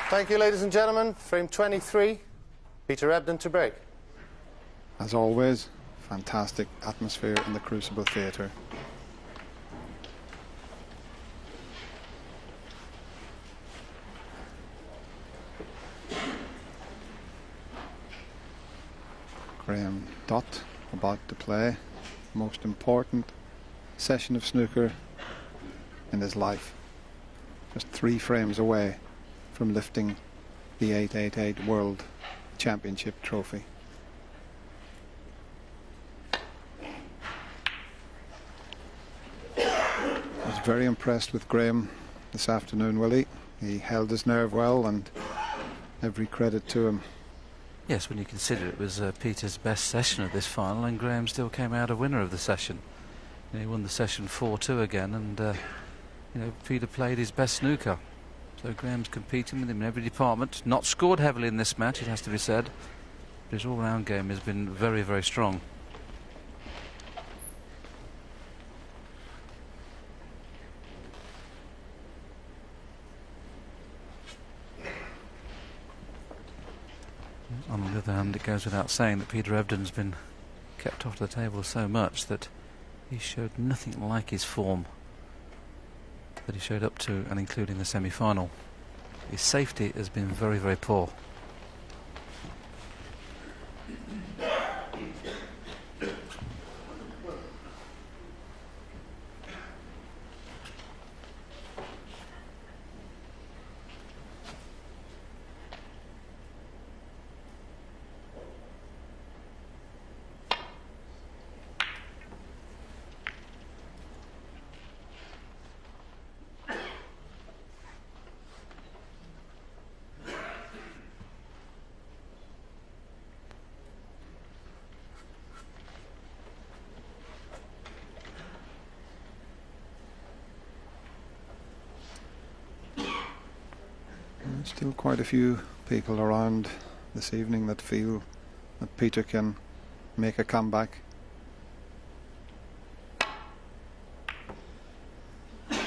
Thank you, ladies and gentlemen. Frame 23, Peter Ebdon to break. As always, fantastic atmosphere in the Crucible Theatre. Graham Dott about to play most important session of snooker in his life. Just 3 frames away from lifting the 888 World Championship trophy. I was very impressed with Graham this afternoon, Willie. He held his nerve well, and every credit to him. Yes, when you consider it was Peter's best session of this final, and Graham still came out a winner of the session. You know, he won the session 4-2 again, and you know, Peter played his best snooker. So Graham's competing with him in every department. Not scored heavily in this match, it has to be said, but his all-round game has been very, very strong. On the other hand, it goes without saying that Peter Ebdon's been kept off the table so much that he showed nothing like his form that he showed up to and including the semi-final. His safety has been very, very poor. Still quite a few people around this evening that feel that Peter can make a comeback. You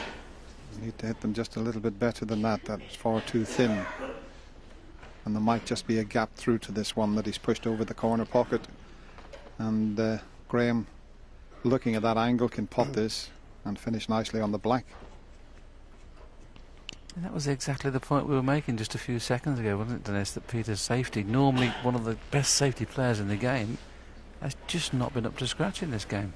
need to hit them just a little bit better than that. That was far too thin. And there might just be a gap through to this one that he's pushed over the corner pocket. And Graham, looking at that angle, can pot this and finish nicely on the black. And that was exactly the point we were making just a few seconds ago, wasn't it, Dennis? That Peter's safety, normally one of the best safety players in the game, has just not been up to scratch in this game.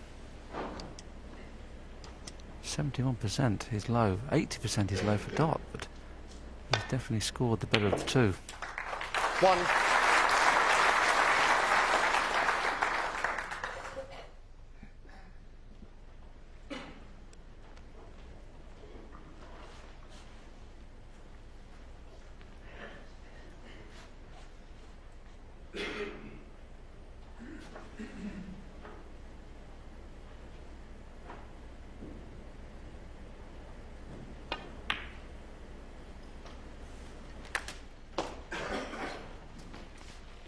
71% is low, 80% is low for Dott, but he's definitely scored the better of the two. 1.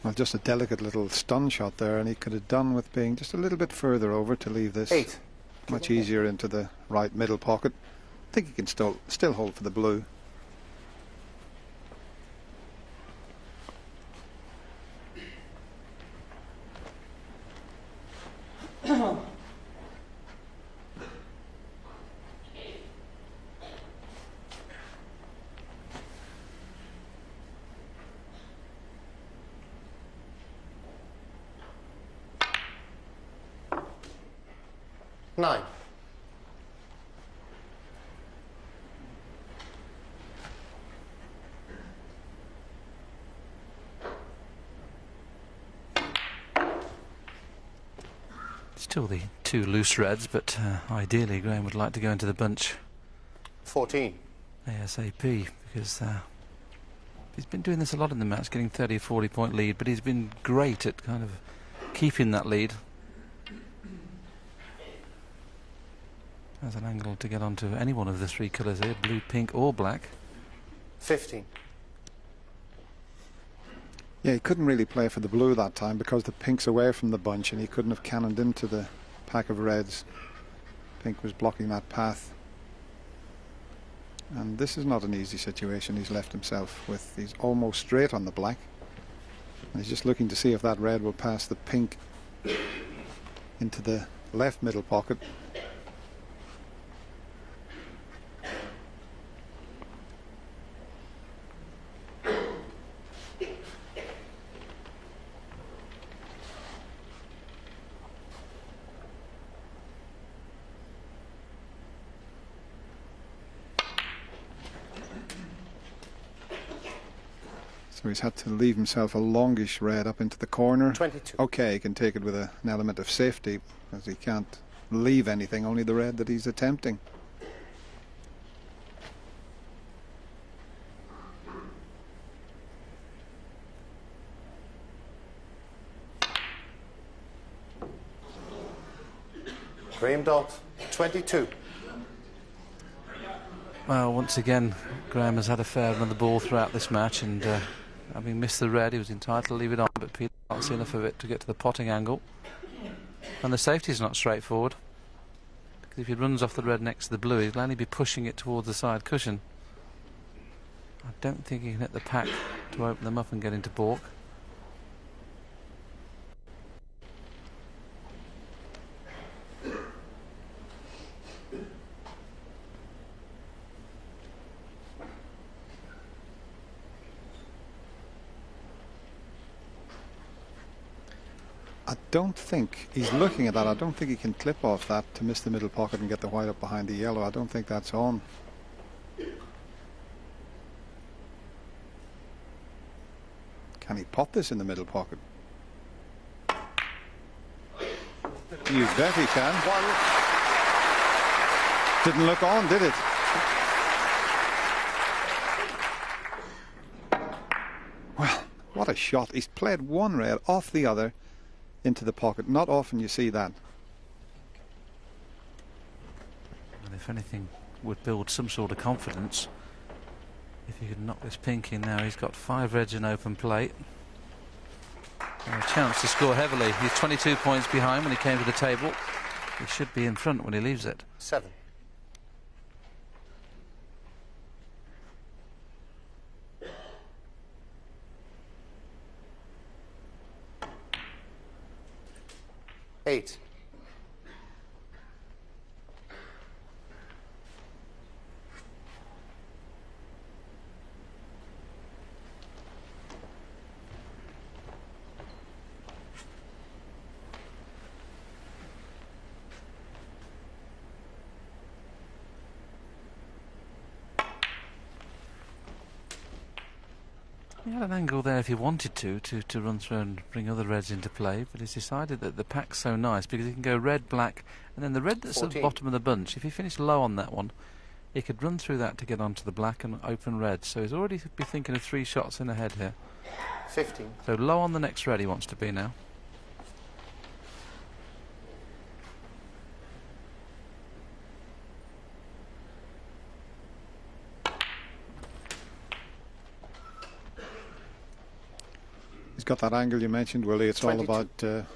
Well, just a delicate little stun shot there, and he could have done with being just a little bit further over to leave this 8. much easier into the right middle pocket. I think he can still hold for the blue. Nine. Still the 2 loose reds, but ideally Graham would like to go into the bunch 14. ASAP, because he's been doing this a lot in the match, getting 30 or 40 point lead, but he's been great at kind of keeping that lead. There's an angle to get onto any one of the 3 colours here, blue, pink or black. 15. Yeah, he couldn't really play for the blue that time because the pink's away from the bunch and he couldn't have cannoned into the pack of reds. Pink was blocking that path. And this is not an easy situation he's left himself with. He's almost straight on the black. And he's just looking to see if that red will pass the pink into the left middle pocket. So he's had to leave himself a longish red up into the corner. 22. Okay, he can take it with an element of safety, because he can't leave anything, only the red that he's attempting. Graham Dalt, 22. Well, once again, Graham has had a fair run of the ball throughout this match, and having missed the red, he was entitled to leave it on, but Peter can't see enough of it to get to the potting angle. And the safety's not straightforward, because if he runs off the red next to the blue, he'll only be pushing it towards the side cushion. I don't think he can hit the pack to open them up and get into baulk. I don't think he's looking at that. I don't think he can clip off that to miss the middle pocket and get the white up behind the yellow. I don't think that's on. Can he pot this in the middle pocket? You bet he can. Didn't look on, did it? Well, what a shot. He's played one red off the other into the pocket. Not often you see that. And if anything would build some sort of confidence, if he could knock this pink in now. He's got 5 reds in open plate and a chance to score heavily. He's 22 points behind when he came to the table. He should be in front when he leaves it. 7. Eight. He had an angle there if he wanted to run through and bring other reds into play, but he's decided that the pack's so nice because he can go red, black, and then the red that's 14. at the bottom of the bunch, if he finished low on that one, he could run through that to get onto the black and open red. So he's already be thinking of 3 shots in ahead here. 15. So low on the next red he wants to be now. He's got that angle you mentioned, Willie. It's 22. all about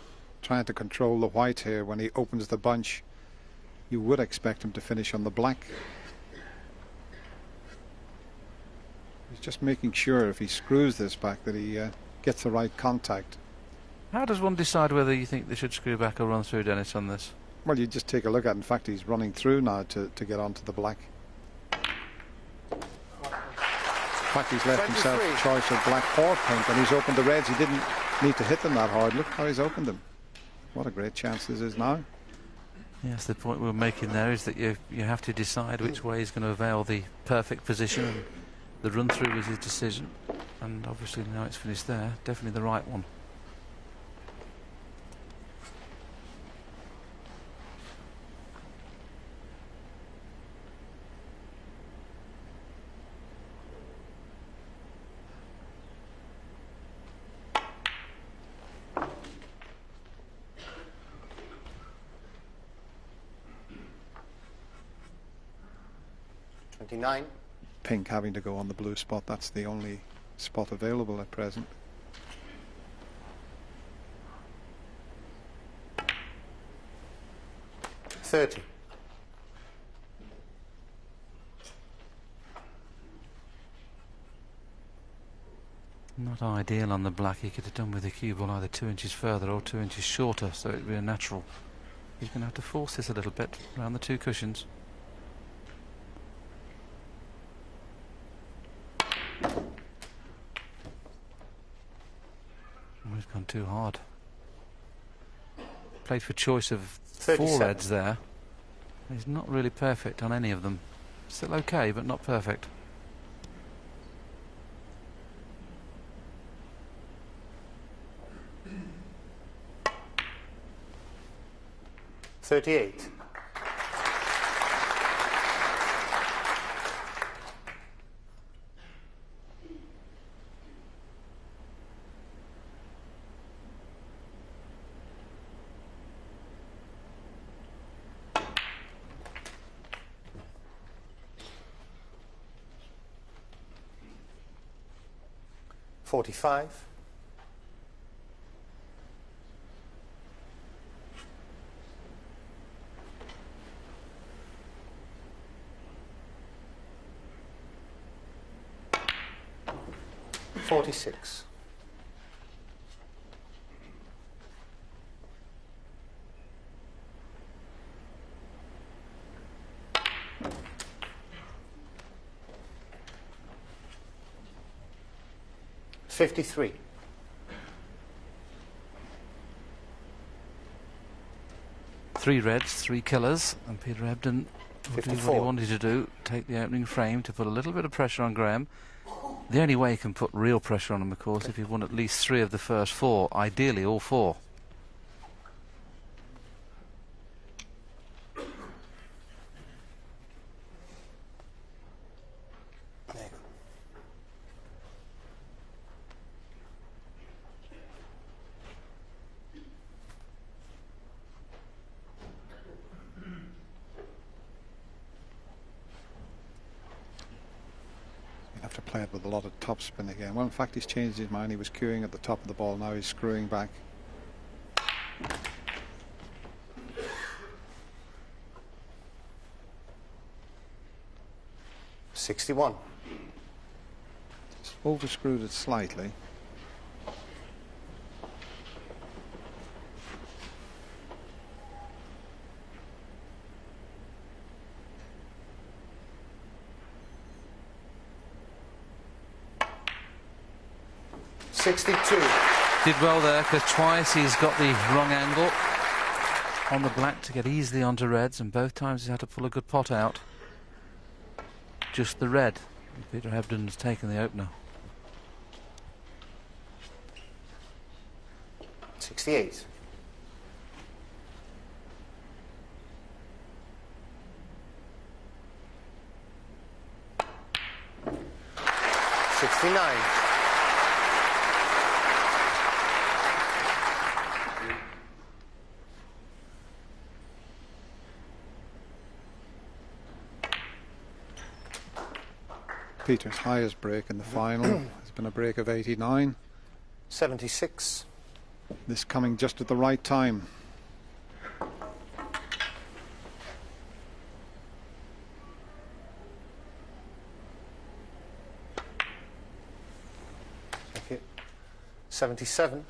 trying to control the white here. When he opens the bunch, you would expect him to finish on the black. He's just making sure if he screws this back that he gets the right contact. How does one decide whether you think they should screw back or run through, Dennis, on this? Well, you just take a look at it. In fact, he's running through now to get onto the black. In fact, he's left himself a choice of black or pink, and he's opened the reds. He didn't need to hit them that hard. Look how he's opened them. What a great chance this is now. Yes, the point we're making there is that you have to decide which way he's going to avail the perfect position, and the run through was his decision, and obviously now it's finished there, definitely the right one. Nine. Pink having to go on the blue spot. That's the only spot available at present. Not ideal on the black. He could have done with the cue ball either 2 inches further or 2 inches shorter, so it'd be a natural. He's going to have to force this a little bit around the 2 cushions. Oh, he's gone too hard. Played for choice of 4 reds there. He's not really perfect on any of them. Still okay, but not perfect. 38. $45. 46. $53. 3 reds, 3 killers, and Peter Ebdon will do what he wanted to do, take the opening frame to put a little bit of pressure on Graham. The only way he can put real pressure on him, of course, if he won at least 3 of the first 4, ideally all 4. Have to play it with a lot of topspin again. Well, in fact, he's changed his mind. He was cueing at the top of the ball. Now he's screwing back. $61. Just overscrewed it slightly. $62. Did well there, because twice he's got the wrong angle on the black to get easily onto reds, and both times he's had to pull a good pot out. Just the red. Peter Ebdon has taken the opener. 68. $69. Peter's highest break in the final has been a break of 89. 76. This coming just at the right time. Thank you. 77.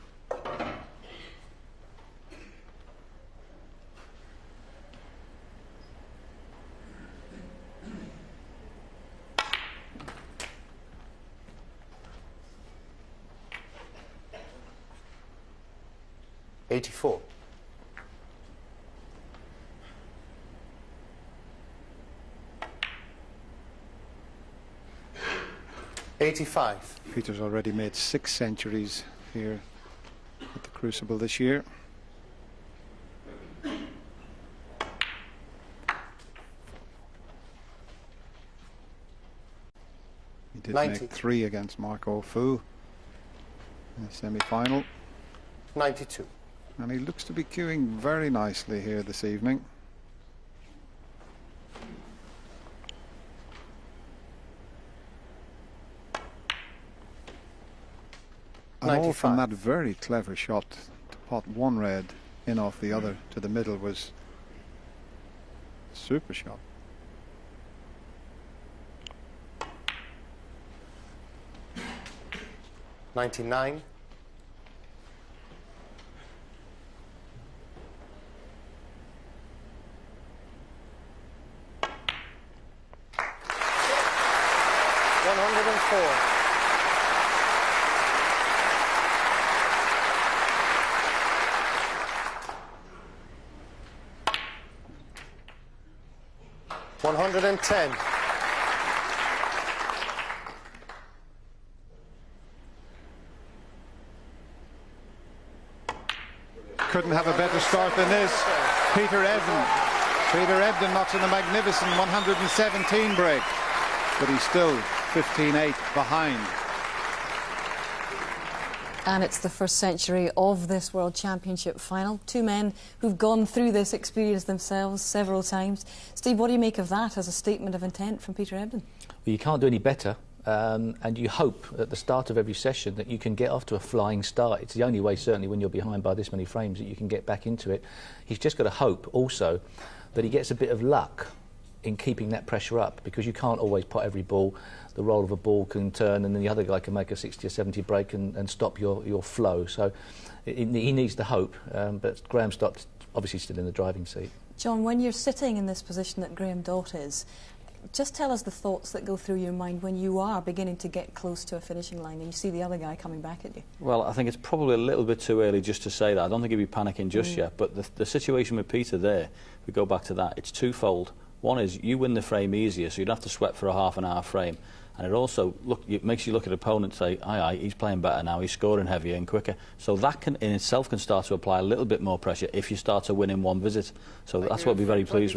$84. $85. Peter's already made 6 centuries here at the Crucible this year. He did 90. make 3 against Marco Fu in the semi-final. 92. And he looks to be cueing very nicely here this evening. And all from that very clever shot to pot one red in off the other to the middle was a super shot. 99. $110. Couldn't have a better start than this. Peter Ebden knocks in a magnificent 117 break, but he's still 15-8 behind. And it's the first century of this World Championship final. Two men who've gone through this experience themselves several times. Steve, what do you make of that as a statement of intent from Peter Ebden? Well, you can't do any better, and you hope at the start of every session that you can get off to a flying start. It's the only way, certainly when you're behind by this many frames, that you can get back into it. He's just got to hope also that he gets a bit of luck in keeping that pressure up, because you can't always pot every ball. The roll of a ball can turn and then the other guy can make a 60 or 70 break and stop your flow. So he needs the hope, but Graham Stott's obviously still in the driving seat. John, when you're sitting in this position that Graham Dott is, just tell us the thoughts that go through your mind when you are beginning to get close to a finishing line and you see the other guy coming back at you. Well, I think it's probably a little bit too early just to say that. I don't think he'd be panicking just yet, but the situation with Peter there, if we go back to that, it's twofold. One is you win the frame easier, so you don't have to sweat for a half an hour frame. And it also it makes you look at opponent and say, aye, he's playing better now, he's scoring heavier and quicker. So that in itself can start to apply a little bit more pressure if you start to win in one visit. So that's what we'll be very pleased with.